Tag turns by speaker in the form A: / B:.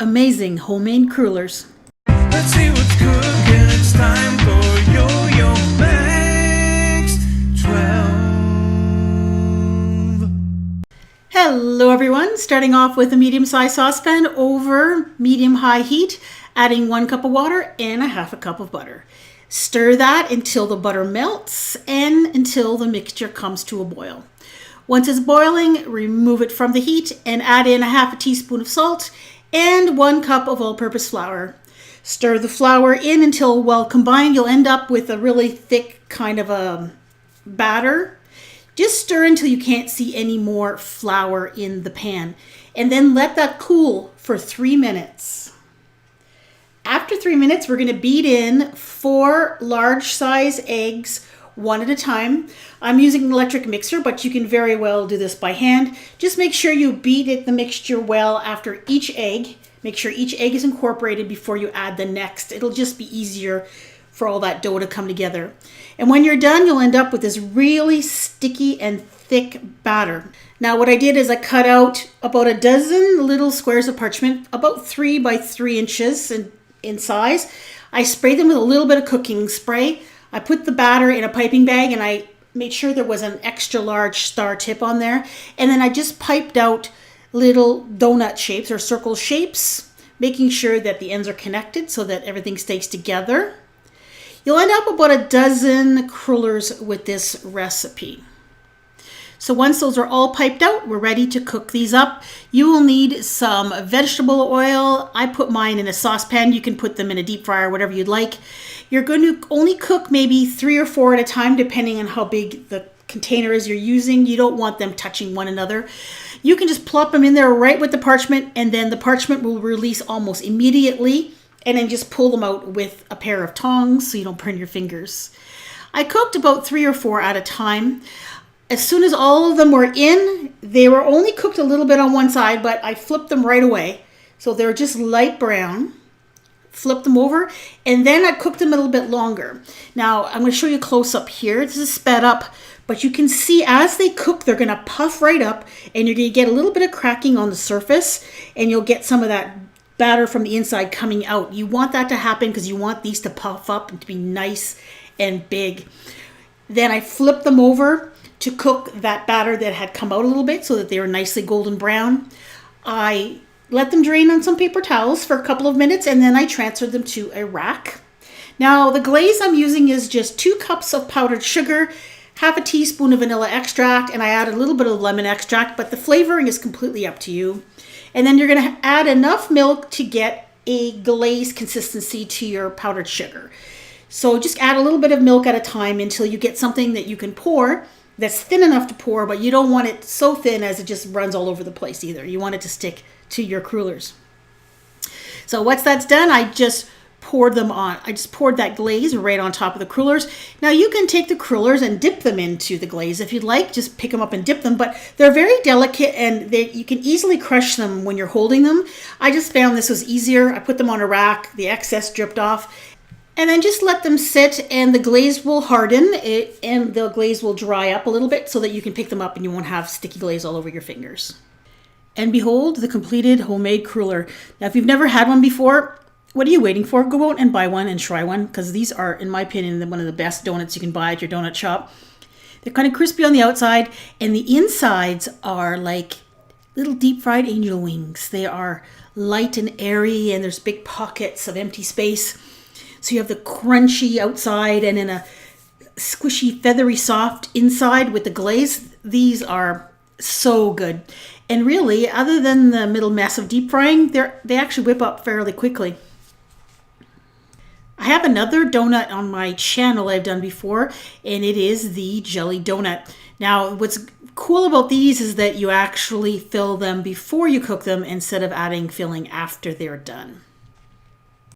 A: amazing homemade crullers.
B: Let's see what's cooking. It's time for Yo-Yo Makes 12.
A: Hello everyone, starting off with a medium-sized saucepan over medium-high heat, adding 1 cup of water and a half a cup of butter. Stir that until the butter melts and until the mixture comes to a boil. Once it's boiling, remove it from the heat and add in a half a teaspoon of salt and 1 cup of all-purpose flour. Stir the flour in until well combined. You'll end up with a really thick kind of a batter. Just stir until you can't see any more flour in the pan. And then let that cool for 3 minutes. After 3 minutes, we're going to beat in 4 large size eggs, one at a time. I'm using an electric mixer, but you can very well do this by hand. Just make sure you beat the mixture well after each egg. Make sure each egg is incorporated before you add the next. It'll just be easier for all that dough to come together. And when you're done, you'll end up with this really sticky and thick batter. Now what I did is I cut out about a dozen little squares of parchment, about 3 by 3 inches in size. I sprayed them with a little bit of cooking spray. I put the batter in a piping bag and I made sure there was an extra large star tip on there. And then I just piped out little donut shapes or circle shapes, making sure that the ends are connected so that everything stays together. You'll end up about a dozen crullers with this recipe. So once those are all piped out, we're ready to cook these up. You will need some vegetable oil. I put mine in a saucepan. You can put them in a deep fryer, whatever you'd like. You're going to only cook maybe 3 or 4 at a time, depending on how big the container is you're using. You don't want them touching one another. You can just plop them in there right with the parchment, and then the parchment will release almost immediately, and then just pull them out with a pair of tongs so you don't burn your fingers. I cooked about 3 or 4 at a time. As soon as all of them were in, they were only cooked a little bit on one side, but I flipped them right away. So they're just light brown. Flip them over, and then I cooked them a little bit longer. Now, I'm going to show you close up here. This is sped up, but you can see as they cook, they're going to puff right up, and you're going to get a little bit of cracking on the surface, and you'll get some of that batter from the inside coming out. You want that to happen because you want these to puff up and to be nice and big. Then I flipped them over to cook that batter that had come out a little bit so that they were nicely golden brown. I let them drain on some paper towels for a couple of minutes, and then I transferred them to a rack. Now the glaze I'm using is just 2 cups of powdered sugar, half a teaspoon of vanilla extract, and I added a little bit of lemon extract, but the flavoring is completely up to you. And then you're going to add enough milk to get a glaze consistency to your powdered sugar. So just add a little bit of milk at a time until you get something that you can pour that's thin enough to pour, but you don't want it so thin as it just runs all over the place either. You want it to stick to your crullers. So once that's done, I just poured them on. I just poured that glaze right on top of the crullers. Now you can take the crullers and dip them into the glaze if you'd like. Just pick them up and dip them, but they're very delicate and you can easily crush them when you're holding them. I just found this was easier. I put them on a rack, the excess dripped off, and then just let them sit and the glaze will harden and the glaze will dry up a little bit so that you can pick them up and you won't have sticky glaze all over your fingers. And behold, the completed homemade cruller. Now, if you've never had one before, what are you waiting for? Go out and buy one and try one, because these are, in my opinion, one of the best donuts you can buy at your donut shop. They're kind of crispy on the outside, and the insides are like little deep fried angel wings. They are light and airy, and there's big pockets of empty space. So you have the crunchy outside and then a squishy, feathery, soft inside with the glaze. These are so good. And really, other than the middle mess of deep frying, they actually whip up fairly quickly. I have another donut on my channel I've done before, and it is the jelly donut. Now, what's cool about these is that you actually fill them before you cook them instead of adding filling after they're done.